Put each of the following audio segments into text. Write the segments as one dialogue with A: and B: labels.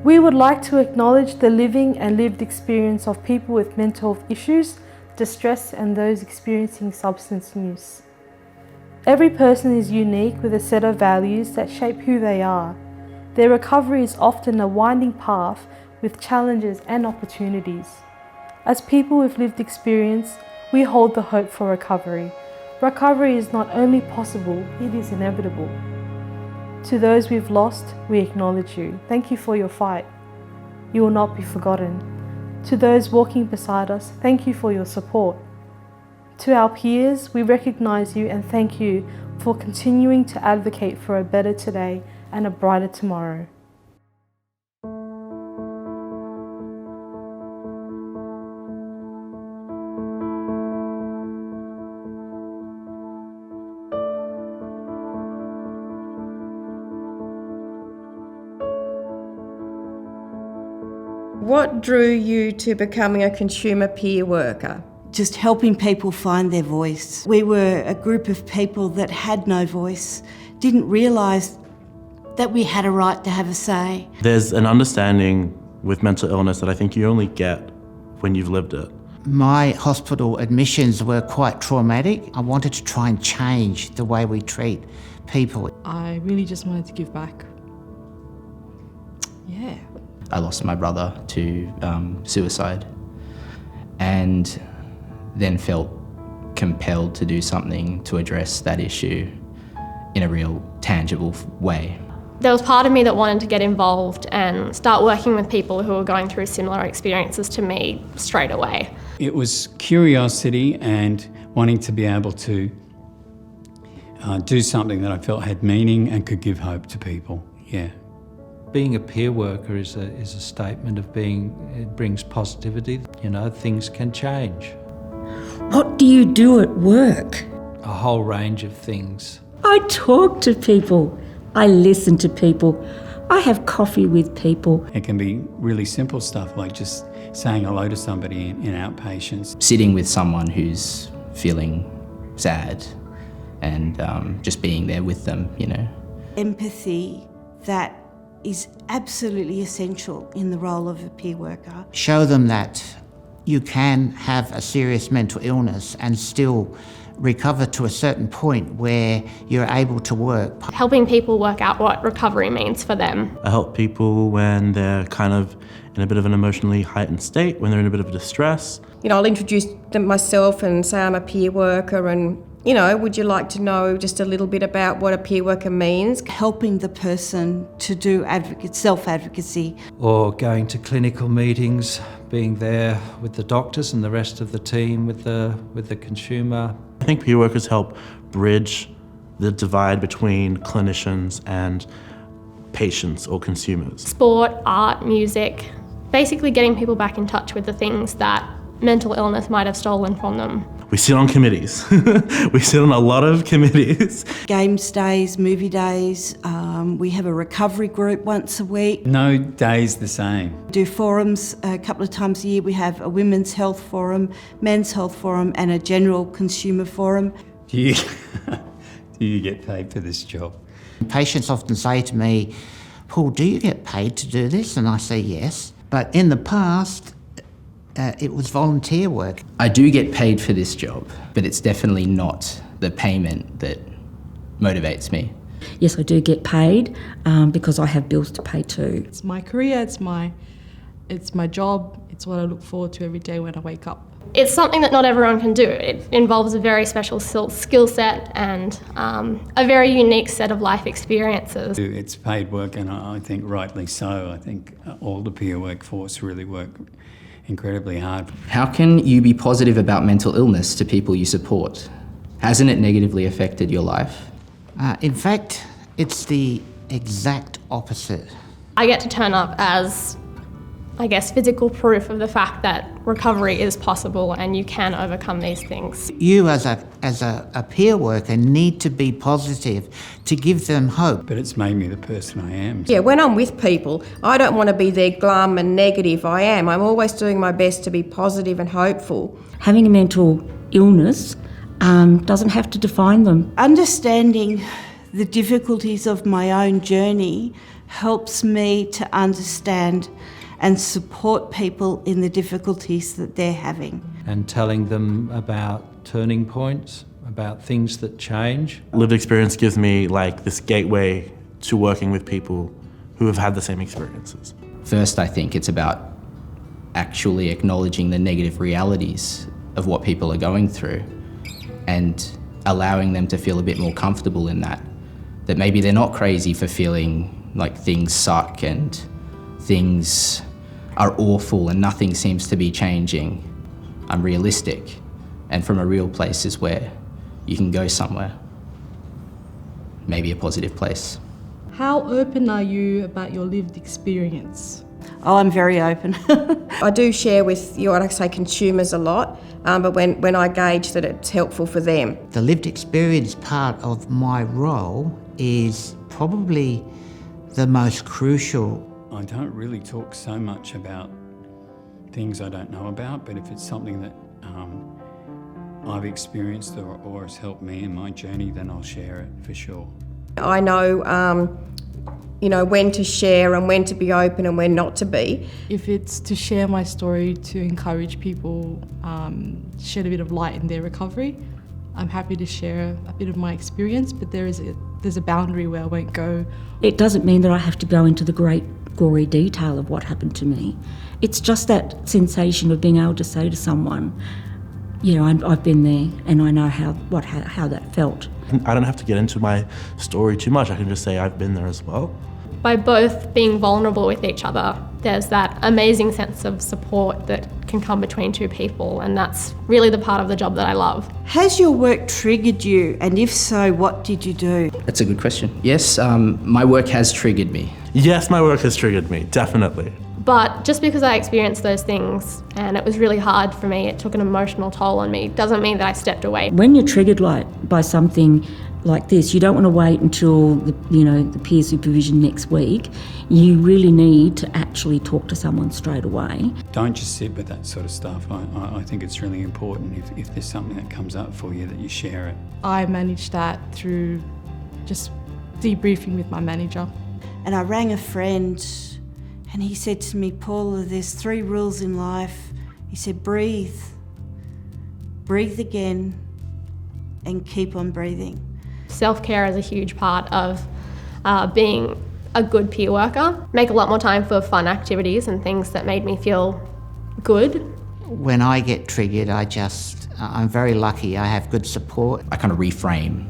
A: We would like to acknowledge the living and lived experience of people with mental health issues, distress, and those experiencing substance use. Every person is unique with a set of values that shape who they are. Their recovery is often a winding path with challenges and opportunities. As people with lived experience, we hold the hope for recovery. Recovery is not only possible, it is inevitable. To those we've lost, we acknowledge you. Thank you for your fight. You will not be forgotten. To those walking beside us, thank you for your support. To our peers, we recognise you and thank you for continuing to advocate for a better today and a brighter tomorrow.
B: What drew you to becoming a consumer peer worker?
C: Just helping people find their voice. We were a group of people that had no voice, didn't realise that we had a right to have a say.
D: There's an understanding with mental illness that I think you only get when you've lived it.
E: My hospital admissions were quite traumatic. I wanted to try and change the way we treat people.
F: I really just wanted to give back. Yeah.
G: I lost my brother to suicide and then felt compelled to do something to address that issue in a real tangible way.
H: There was part of me that wanted to get involved and start working with people who were going through similar experiences to me straight away.
I: It was curiosity and wanting to be able to do something that I felt had meaning and could give hope to people, yeah.
J: Being a peer worker is a statement of it brings positivity. You know, things can change.
K: What do you do at work?
J: A whole range of things.
K: I talk to people. I listen to people. I have coffee with people.
I: It can be really simple stuff like just saying hello to somebody in outpatients.
G: Sitting with someone who's feeling sad and just being there with them, you know.
C: Empathy that is absolutely essential in the role of a peer worker.
E: Show them that you can have a serious mental illness and still recover to a certain point where you're able to work.
H: Helping people work out what recovery means for them.
D: I help people when they're kind of in a bit of an emotionally heightened state, when they're in a bit of distress.
B: You know, I'll introduce them myself and say I'm a peer worker and, you know, would you like to know just a little bit about what a peer worker means?
C: Helping the person to do self-advocacy.
J: Or going to clinical meetings, being there with the doctors and the rest of the team, with the consumer.
D: I think peer workers help bridge the divide between clinicians and patients or consumers.
H: Sport, art, music, basically getting people back in touch with the things that mental illness might have stolen from them.
D: We sit on committees. We sit on a lot of committees.
C: Games days, movie days, we have a recovery group once a week.
I: No day's the same.
C: Do forums a couple of times a year. We have a women's health forum, men's health forum and a general consumer forum.
I: Do you get paid for this job?
E: Patients often say to me, Paul, do you get paid to do this? And I say yes. But in the past, it was volunteer work.
G: I do get paid for this job, but it's definitely not the payment that motivates me.
K: Yes, I do get paid because I have bills to pay too.
F: It's my career, it's my job, it's what I look forward to every day when I wake up.
H: It's something that not everyone can do. It involves a very special skill set and a very unique set of life experiences.
I: It's paid work, and I think rightly so. I think all the peer workforce really work incredibly hard.
G: How can you be positive about mental illness to people you support? Hasn't it negatively affected your life?
E: In fact, it's the exact opposite.
H: I get to turn up as, I guess, physical proof of the fact that recovery is possible and you can overcome these things.
E: You as a peer worker need to be positive to give them hope.
I: But it's made me the person I am.
B: Yeah, when I'm with people, I don't want to be their glum and negative. I'm always doing my best to be positive and hopeful.
K: Having a mental illness doesn't have to define them.
C: Understanding the difficulties of my own journey helps me to understand and support people in the difficulties that they're having.
J: And telling them about turning points, about things that change.
D: Lived experience gives me like this gateway to working with people who have had the same experiences.
G: First, I think it's about actually acknowledging the negative realities of what people are going through and allowing them to feel a bit more comfortable in that. That maybe they're not crazy for feeling like things suck and things are awful and nothing seems to be changing. I'm realistic, and from a real place is where you can go somewhere. Maybe a positive place.
F: How open are you about your lived experience?
C: Oh, I'm very open.
B: I do share with you, I'd say consumers a lot, but when I gauge that it's helpful for them.
E: The lived experience part of my role is probably the most crucial.
I: I don't really talk so much about things I don't know about, but if it's something that I've experienced or has helped me in my journey, then I'll share it for sure.
B: I know, when to share and when to be open and when not to be.
F: If it's to share my story to encourage people, shed a bit of light in their recovery, I'm happy to share a bit of my experience, but there's a boundary where I won't go.
K: It doesn't mean that I have to go into the great gory detail of what happened to me. It's just that sensation of being able to say to someone, I've been there and I know how that felt.
D: I don't have to get into my story too much. I can just say I've been there as well.
H: By both being vulnerable with each other, there's that amazing sense of support that can come between two people, and that's really the part of the job that I love.
C: Has your work triggered you, and if so, what did you do?
G: That's a good question. Yes, my work has triggered me.
D: Yes, my work has triggered me, definitely.
H: But just because I experienced those things and it was really hard for me, it took an emotional toll on me, doesn't mean that I stepped away.
K: When you're triggered by something like this, you don't want to wait until the peer supervision next week. You really need to actually talk to someone straight away.
I: Don't just sit with that sort of stuff. I think it's really important if there's something that comes up for you that you share it.
F: I managed that through just debriefing with my manager.
C: And I rang a friend and he said to me, Paula, there's 3 rules in life. He said, breathe again, and keep on breathing.
H: Self-care is a huge part of being a good peer worker. Make a lot more time for fun activities and things that made me feel good.
E: When I get triggered, I'm very lucky. I have good support.
G: I kind of reframe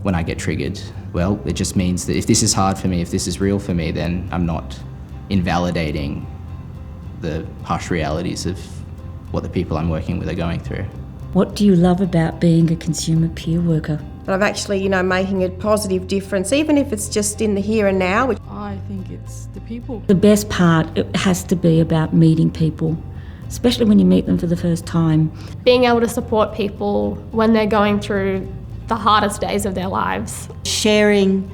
G: when I get triggered. Well, it just means that if this is hard for me, if this is real for me, then I'm not invalidating the harsh realities of what the people I'm working with are going through.
K: What do you love about being a consumer peer worker?
B: But I've actually, making a positive difference, even if it's just in the here and now.
F: I think it's the people.
K: The best part, it has to be about meeting people, especially when you meet them for the first time.
H: Being able to support people when they're going through the hardest days of their lives.
C: Sharing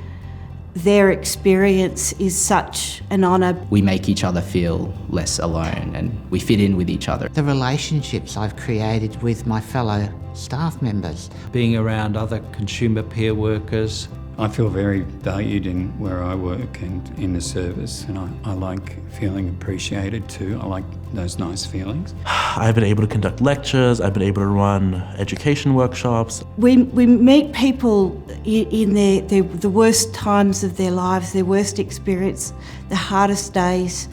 C: their experience is such an honour.
G: We make each other feel less alone and we fit in with each other.
E: The relationships I've created with my fellow staff members.
J: Being around other consumer peer workers.
I: I feel very valued in where I work and in the service, and I like feeling appreciated too. I like those nice feelings.
D: I've been able to conduct lectures, I've been able to run education workshops.
C: We meet people in the worst times of their lives, their worst experience, the hardest days,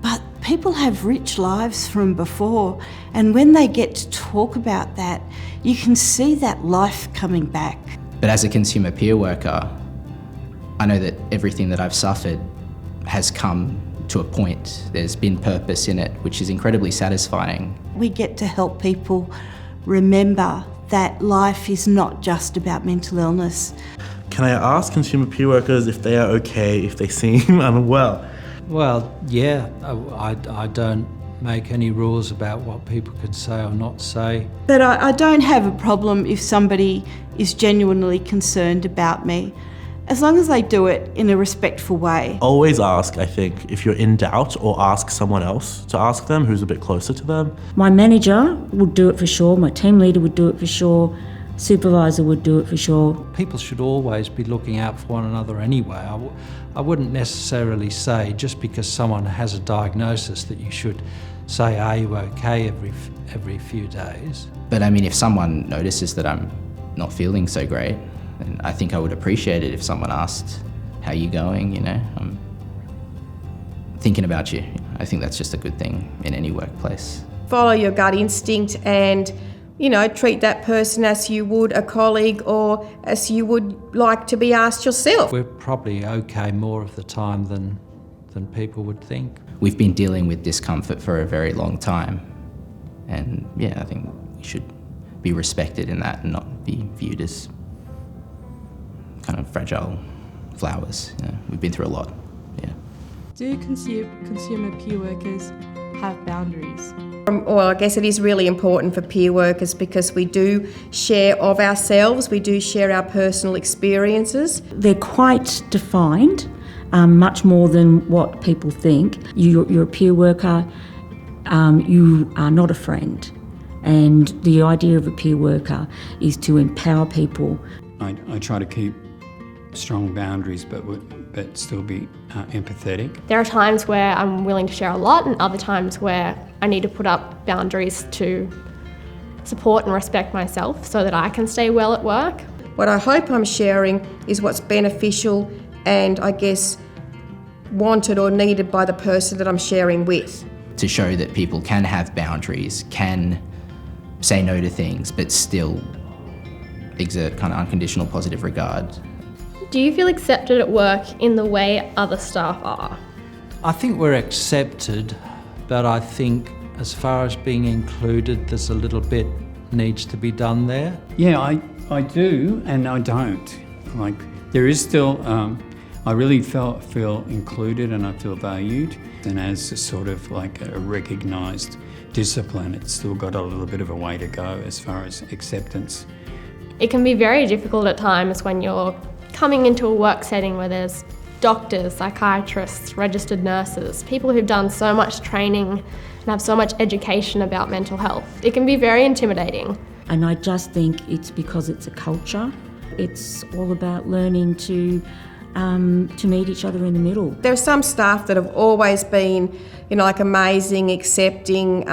C: but people have rich lives from before, and when they get to talk about that, you can see that life coming back.
G: But as a consumer peer worker, I know that everything that I've suffered has come to a point. There's been purpose in it, which is incredibly satisfying.
C: We get to help people remember that life is not just about mental illness.
D: Can I ask consumer peer workers if they are okay if they seem unwell?
J: Well, yeah, I don't make any rules about what people can say or not say.
C: But I don't have a problem if somebody is genuinely concerned about me, as long as they do it in a respectful way.
D: Always ask, I think, if you're in doubt, or ask someone else to ask them who's a bit closer to them.
K: My manager would do it for sure, my team leader would do it for sure, supervisor would do it for sure.
J: People should always be looking out for one another anyway. I wouldn't necessarily say just because someone has a diagnosis that you should say, "Are you okay?" every few days.
G: But I mean, if someone notices that I'm not feeling so great, then I think I would appreciate it if someone asked, "How you going?" You know, I'm thinking about you. I think that's just a good thing in any workplace.
B: Follow your gut instinct and, you know, treat that person as you would a colleague or as you would like to be asked yourself.
J: We're probably okay more of the time than people would think.
G: We've been dealing with discomfort for a very long time. And yeah, I think we should be respected in that and not be viewed as kind of fragile flowers. You know, we've been through a lot, yeah.
F: Do consumer peer workers have boundaries?
B: Well, I guess it is really important for peer workers because we do share of ourselves, we do share our personal experiences.
K: They're quite defined, much more than what people think. You're a peer worker, you are not a friend. And the idea of a peer worker is to empower people.
I: I try to keep strong boundaries but still be empathetic.
H: There are times where I'm willing to share a lot and other times where I need to put up boundaries to support and respect myself so that I can stay well at work.
B: What I hope I'm sharing is what's beneficial and I guess wanted or needed by the person that I'm sharing with.
G: To show that people can have boundaries, can say no to things, but still exert kind of unconditional positive regard.
H: Do you feel accepted at work in the way other staff are?
J: I think we're accepted, but I think as far as being included, there's a little bit needs to be done there.
I: Yeah, I do and I don't. Like, there is still, I really feel included and I feel valued. And as a sort of like a recognised discipline, it's still got a little bit of a way to go as far as acceptance.
H: It can be very difficult at times when you're coming into a work setting where there's doctors, psychiatrists, registered nurses, people who've done so much training and have so much education about mental health. It can be very intimidating.
K: And I just think it's because it's a culture. It's all about learning to meet each other in the middle.
B: There are some staff that have always been, you know, like amazing, accepting,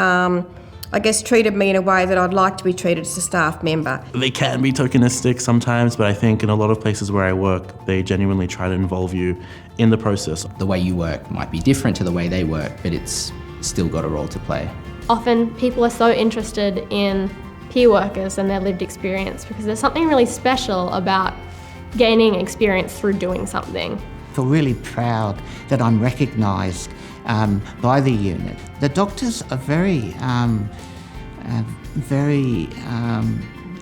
B: I guess treated me in a way that I'd like to be treated as a staff member.
D: They can be tokenistic sometimes, but I think in a lot of places where I work, they genuinely try to involve you in the process.
G: The way you work might be different to the way they work, but it's still got a role to play.
H: Often people are so interested in peer workers and their lived experience because there's something really special about gaining experience through doing something.
E: I feel really proud that I'm recognised by the unit. The doctors are very,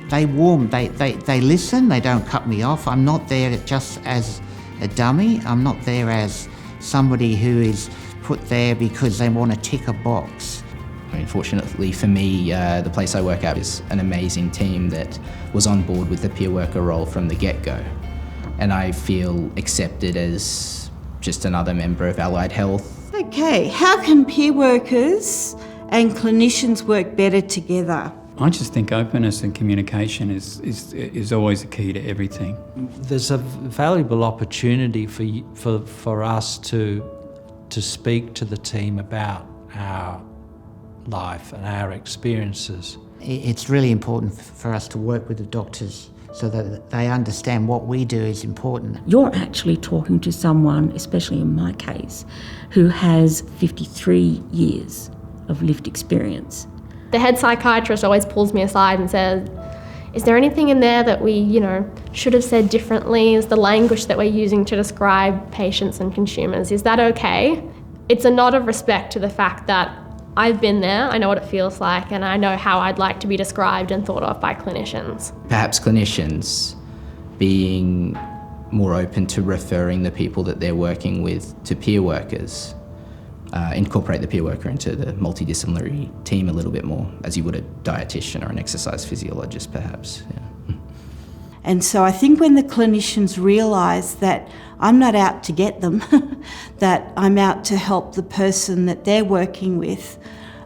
E: they listen, they don't cut me off. I'm not there just as a dummy. I'm not there as somebody who is put there because they want to tick a box.
G: I mean, fortunately for me, the place I work at is an amazing team that was on board with the peer worker role from the get-go. And I feel accepted as just another member of allied health.
C: Okay, how can peer workers and clinicians work better together?
I: I just think openness and communication is always a key to everything.
J: There's a valuable opportunity for us to speak to the team about our life and our experiences.
E: It's really important for us to work with the doctors so that they understand what we do is important.
K: You're actually talking to someone, especially in my case, who has 53 years of lived experience.
H: The head psychiatrist always pulls me aside and says, is there anything in there that we, should have said differently? Is the language that we're using to describe patients and consumers, is that okay? It's a nod of respect to the fact that I've been there, I know what it feels like, and I know how I'd like to be described and thought of by clinicians.
G: Perhaps clinicians being more open to referring the people that they're working with to peer workers, incorporate the peer worker into the multidisciplinary team a little bit more, as you would a dietitian or an exercise physiologist perhaps. Yeah.
C: And so I think when the clinicians realise that I'm not out to get them, that I'm out to help the person that they're working with,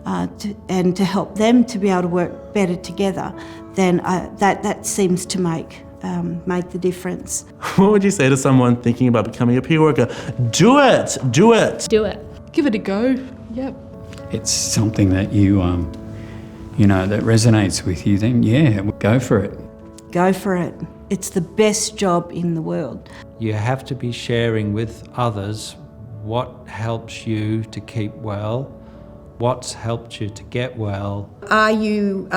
C: and to help them to be able to work better together, then that seems to make the difference.
D: What would you say to someone thinking about becoming a peer worker? Do it! Do it!
H: Do it.
F: Give it a go. Yep.
I: It's something that you that resonates with you, then yeah, go for it.
C: Go for it. It's the best job in the world.
J: You have to be sharing with others what helps you to keep well, what's helped you to get well.
B: Are you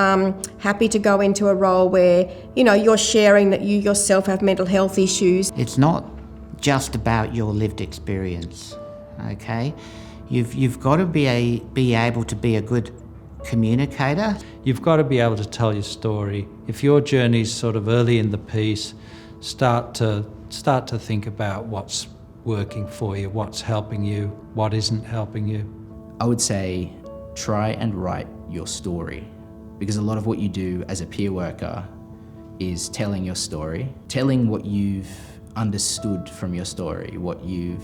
B: happy to go into a role where, you're sharing that you yourself have mental health issues?
E: It's not just about your lived experience, okay? You've got to be able to be a good communicator.
J: You've got to be able to tell your story. If your journey's sort of early in the piece, start to think about what's working for you, what's helping you, what isn't helping you.
G: I would say try and write your story, because a lot of what you do as a peer worker is telling your story, telling what you've understood from your story, what you've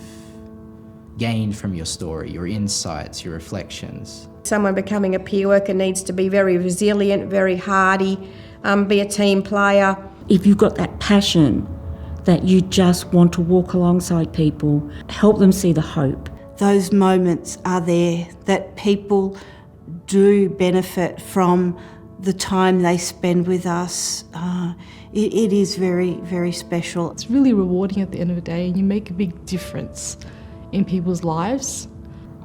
G: gained from your story, your insights, your reflections.
B: Someone becoming a peer worker needs to be very resilient, very hardy, be a team player.
K: If you've got that passion that you just want to walk alongside people, help them see the hope.
C: Those moments are there that people do benefit from the time they spend with us. It is very, very special.
F: It's really rewarding at the end of the day, and you make a big difference in people's lives.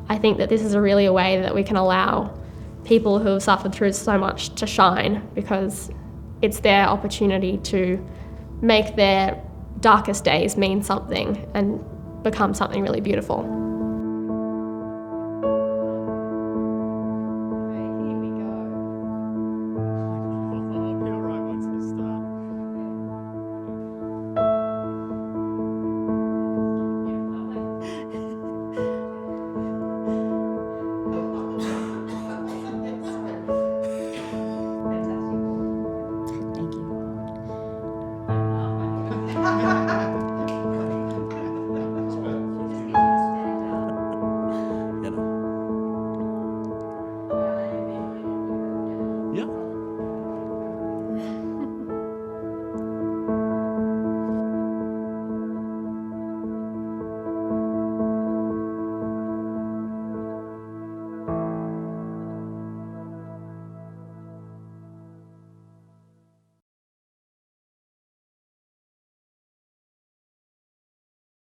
H: I think that this is really a way that we can allow people who have suffered through so much to shine, because it's their opportunity to make their darkest days mean something and become something really beautiful.